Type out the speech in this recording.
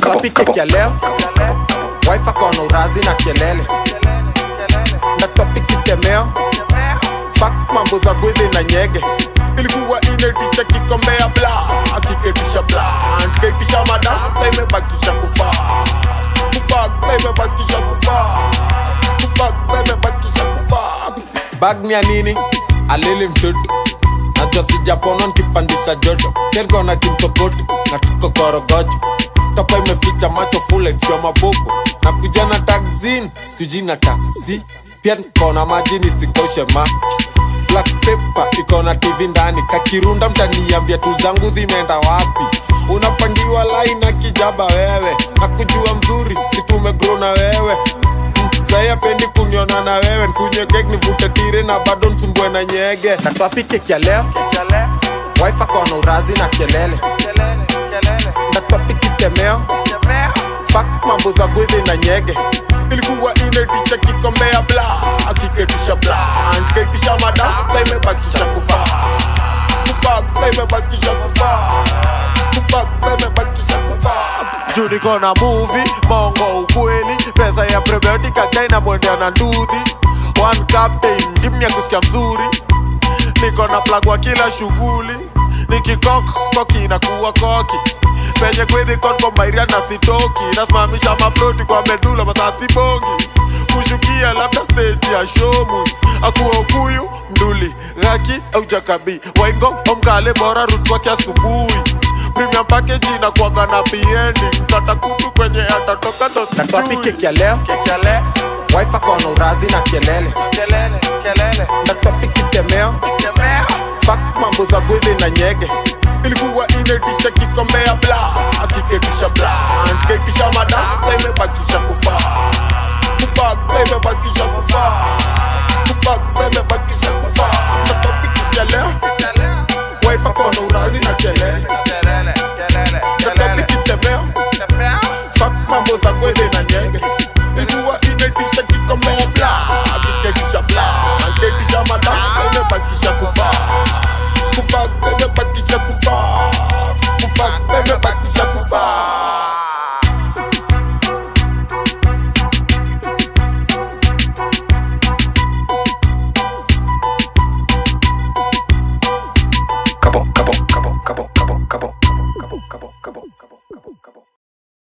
topic ya leo, wife akona urazi na kelele. Na topic itemeo, fuck mambo za gwedhe na nyege. Ilikuwa inetisha kikombea bla, kiketisha bla, kiketisha madam, sa imebakisha kufa. Kufuck, sa imebakisha kufa. Kufuck, sa imebakisha kufa. Bag ni ya nini? Alili mtoto. Najua sijapono nkipandisha joto. Kelgo na kimtokoto, na tuko korogojo. Topa imeficha macho full extra maboko. Na kuja na taxin, sikuji na taxi. Pia nikona maji nisikoshe mafi. Black paper, ikona TV ndani. Kakirunda mtaniambia tu zangu zimeenda wapi. Unapangiwa line na kijaba wewe. Nakujua mzuri, situmegrow na wewe. Zaya pendi kunyona na wewe. Nkunye kek nivute tire na bado nsumbwe na nyege. Na topic ya leo, wife akona urazi na kelele. Na topic itemeo, fuck mambo za gwedhe na nyege. Ilikuwa inetisha kikombea bla, kiketisha bla, kiketisha madam, sa imebakisha kufa. Kufuck, sa imebakisha kufa. Kufuck, sa imebakisha kufa. Juu niko na movie, mongo ukweli. Pesa ya prebiotic again mwendea na ndudhi. One captain, dimnya kusikia mzuri. Niko na plug wa kila shughuli. Nikikok, koki inakuwa koki. Penye kwezi konko mairia na sitoki. Nasimamisha maploti kwa medula masasi bongi. Kushukia labda stage ya shomu. Akuwa ukuyu, mduli, gaki au jakabi. Waingo, omkale bora root kwa kia subuhi. Premium package inakuwaga na B-ending. Kata kutu kwenye atatoka ndo sijui. Na topic ya leo, wife akona urazi na kelele. Na topic itemeo, fuck mambo za gwedhe na nyege. Ilikuwa inetisha kikombea bla, kiketisha bla, kiketisha madam, sa imebakisha kufa.